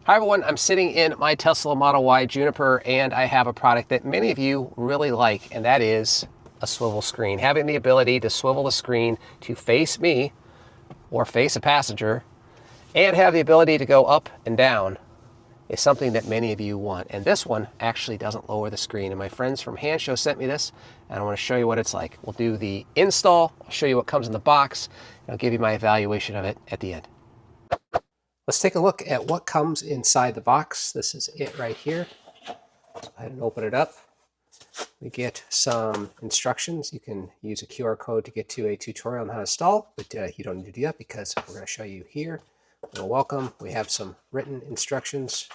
Hi everyone, I'm sitting in my Tesla Model Y Juniper and I have a product that many of you really like, and that is a swivel screen. Having the ability to swivel the screen to face me or face a passenger and have the ability to go up and down is something that many of you want. And this one actually doesn't lower the screen. And my friends from Handshow sent me this and I want to show you what it's like. We'll do the install, I'll show you what comes in the box, and I'll give you my evaluation of it at the end. Let's take a look at what comes inside the box. This is it right here. Go ahead and open it up. We get some instructions. You can use a QR code to get to a tutorial on how to install, but you don't need to do that because we're going to show you here. Welcome. We have some written instructions.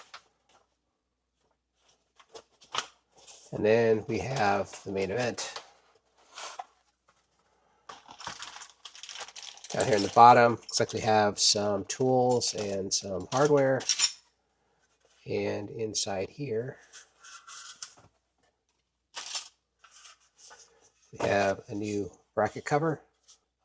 And then we have the main event. Down here in the bottom, looks like we have some tools and some hardware. And inside here, we have a new bracket cover,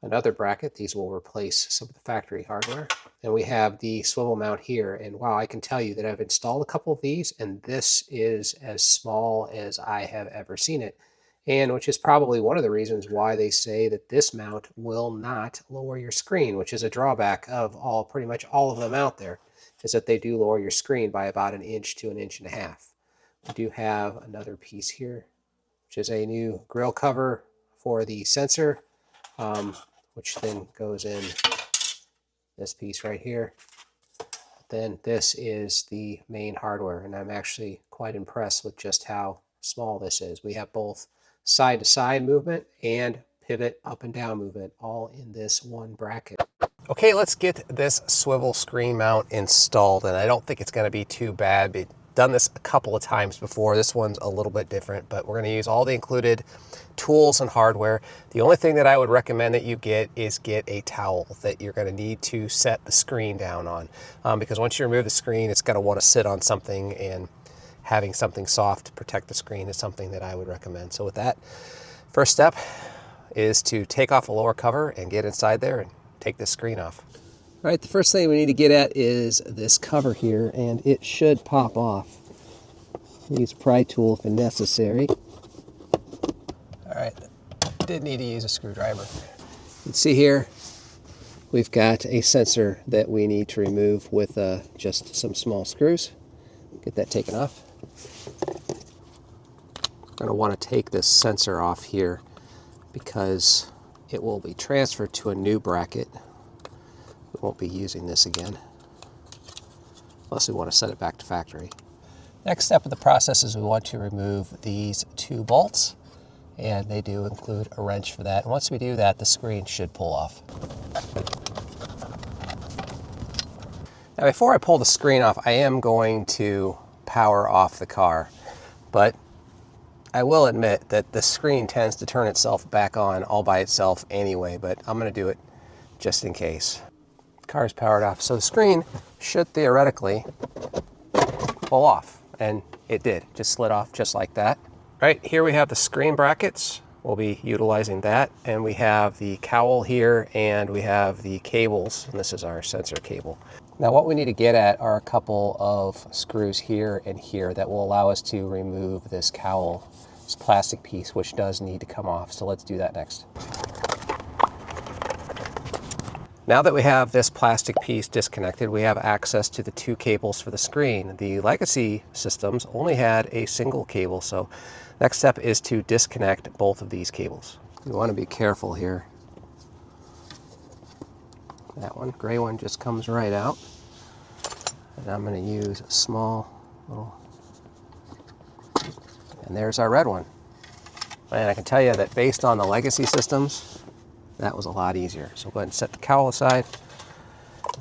another bracket. These will replace some of the factory hardware. And we have the swivel mount here. And wow, I can tell you that I've installed a couple of these, and this is as small as I have ever seen it. And which is probably one of the reasons why they say that this mount will not lower your screen, which is a drawback of pretty much all of them out there, is that they do lower your screen by about 1 inch to 1.5 inches. We do have another piece here, which is a new grill cover for the sensor, which then goes in this piece right here. Then this is the main hardware, and I'm actually quite impressed with just how small this is. We have both side-to-side movement and pivot up and down movement all in this one bracket. Okay, let's get this swivel screen mount installed, and I don't think it's going to be too bad. We've done this a couple of times before. This one's a little bit different, but we're going to use all the included tools and hardware. The only thing that I would recommend that you get is get a towel that you're going to need to set the screen down on, because once you remove the screen, it's going to want to sit on something, and having something soft to protect the screen is something that I would recommend. So with that, first step is to take off the lower cover and get inside there and take this screen off. All right, the first thing we need to get at is this cover here, and it should pop off. Use a pry tool if necessary. All right, did need to use a screwdriver. You can see here, we've got a sensor that we need to remove with just some small screws. Get that taken off. I'm going to want to take this sensor off here because it will be transferred to a new bracket. We won't be using this again unless we want to set it back to factory. Next step of the process is we want to remove these 2 bolts, and they do include a wrench for that. And once we do that, the screen should pull off. Now before I pull the screen off, I am going to power off the car, but I will admit that the screen tends to turn itself back on all by itself anyway, but I'm going to do it just in case. The car is powered off, so the screen should theoretically pull off, and it did. Just slid off just like that. Right, here we have the screen brackets. We'll be utilizing that, and we have the cowl here, and we have the cables, and this is our sensor cable. Now what we need to get at are a couple of screws here and here that will allow us to remove this cowl, this plastic piece, which does need to come off. So let's do that next. Now that we have this plastic piece disconnected, we have access to the 2 cables for the screen. The legacy systems only had a single cable, so next step is to disconnect both of these cables. You want to be careful here. That one, gray one, just comes right out. And I'm going to use a small little, and there's our red one. And I can tell you that based on the legacy systems, that was a lot easier. So go ahead and set the cowl aside.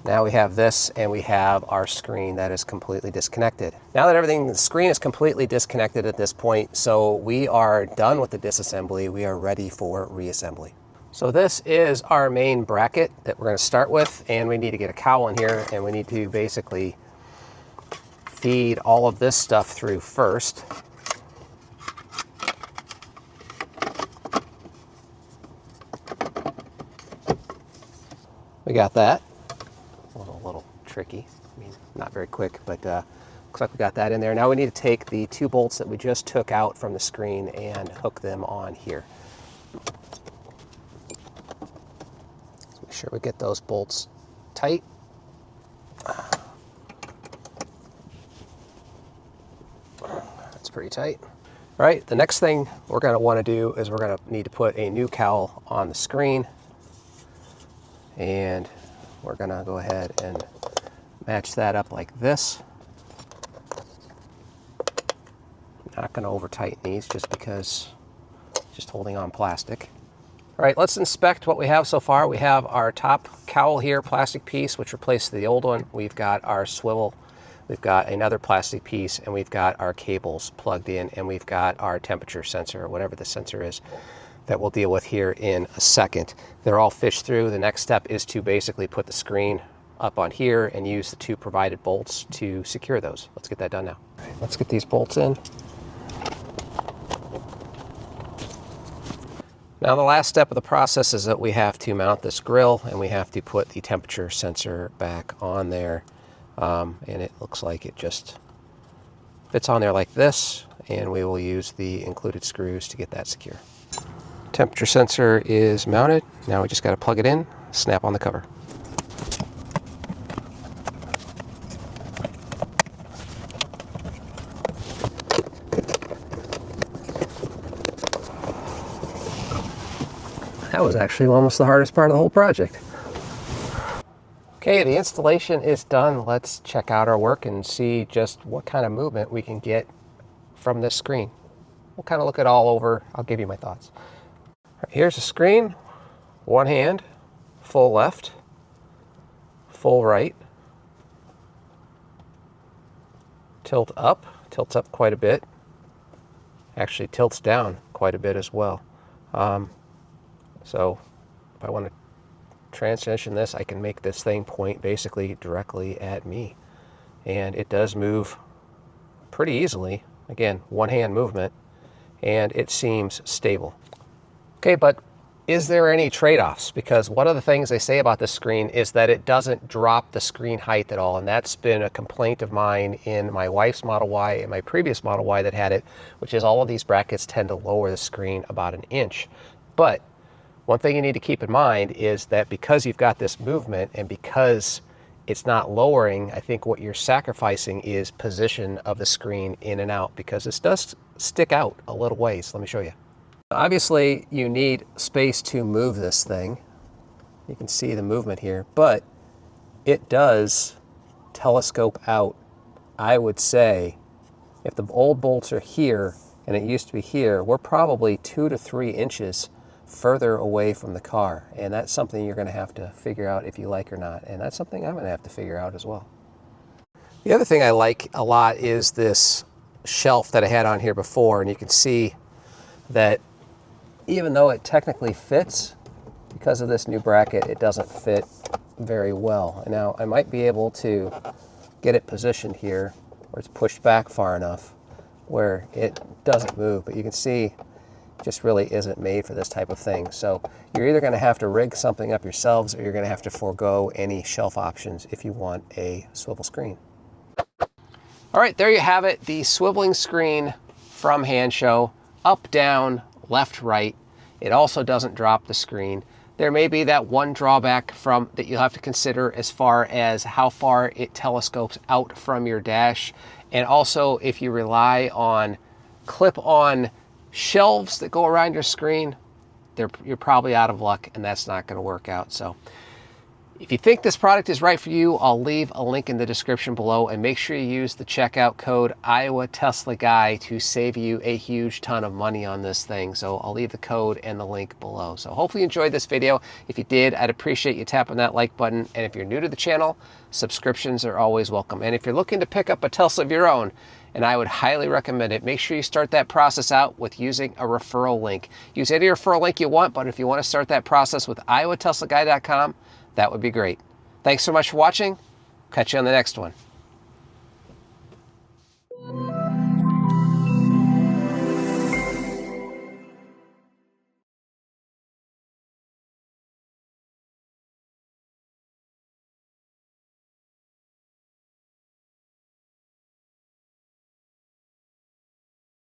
Now we have this, and we have our screen that is completely disconnected. Now that the screen is completely disconnected at this point, so we are done with the disassembly. We are ready for reassembly. So this is our main bracket that we're going to start with, and we need to get a cowl in here, and we need to basically feed all of this stuff through first. We got that. A little tricky. I mean, not very quick, but looks like we got that in there. Now we need to take the 2 bolts that we just took out from the screen and hook them on here. So make sure we get those bolts tight. That's pretty tight. All right, the next thing we're going to want to do is we're going to need to put a new cowl on the screen, and we're going to go ahead and match that up like this. Not going to over tighten these just because just holding on plastic. All right, let's inspect what we have so far. We have our top cowl here, plastic piece, which replaced the old one. We've got our swivel. We've got another plastic piece, and we've got our cables plugged in, and we've got our temperature sensor, or whatever the sensor is, that we'll deal with here in a second. They're all fished through. The next step is to basically put the screen up on here and use the 2 provided bolts to secure those. Let's get that done now. All right, let's get these bolts in. Now the last step of the process is that we have to mount this grill, and we have to put the temperature sensor back on there. And it looks like it just fits on there like this, and we will use the included screws to get that secure. Temperature sensor is mounted. Now we just got to plug it in, snap on the cover. That was actually almost the hardest part of the whole project. Okay, the installation is done. Let's check out our work and see just what kind of movement we can get from this screen. We'll kind of look it all over. I'll give you my thoughts. All right, here's the screen. One hand, full left, full right. Tilt up, tilts up quite a bit. Actually tilts down quite a bit as well. So if I want to transition this, I can make this thing point basically directly at me, and it does move pretty easily. Again, one hand movement, and it seems stable. Okay, but is there any trade-offs? Because one of the things they say about this screen is that it doesn't drop the screen height at all, and that's been a complaint of mine in my wife's Model Y and my previous Model Y that had it, which is all of these brackets tend to lower the screen about 1 inch. But one thing you need to keep in mind is that because you've got this movement and because it's not lowering, I think what you're sacrificing is position of the screen in and out, because this does stick out a little ways. Let me show you. Obviously, you need space to move this thing. You can see the movement here, but it does telescope out. I would say if the old bolts are here and it used to be here, we're probably 2 to 3 inches further away from the car, and that's something you're going to have to figure out if you like or not, and that's something I'm going to have to figure out as well. The other thing I like a lot is this shelf that I had on here before, and you can see that even though it technically fits, because of this new bracket, it doesn't fit very well. And now I might be able to get it positioned here where it's pushed back far enough where it doesn't move, but you can see just really isn't made for this type of thing. So you're either going to have to rig something up yourselves, or you're going to have to forego any shelf options if you want a swivel screen. All right, there you have it, the swiveling screen from Handshow. Up, down, left, right. It also doesn't drop the screen. There may be that one drawback that you'll have to consider as far as how far it telescopes out from your dash, and also if you rely on clip-on shelves that go around your screen, you're probably out of luck, and that's not going to work out. So if you think this product is right for you, I'll leave a link in the description below, and make sure you use the checkout code Iowa Tesla Guy to save you a huge ton of money on this thing. So I'll leave the code and the link below. So hopefully you enjoyed this video. If you did, I'd appreciate you tapping that like button, and if you're new to the channel, subscriptions are always welcome. And if you're looking to pick up a Tesla of your own, and I would highly recommend it, make sure you start that process out with using a referral link. Use any referral link you want, but if you want to start that process with IowaTeslaGuy.com, that would be great. Thanks so much for watching. Catch you on the next one.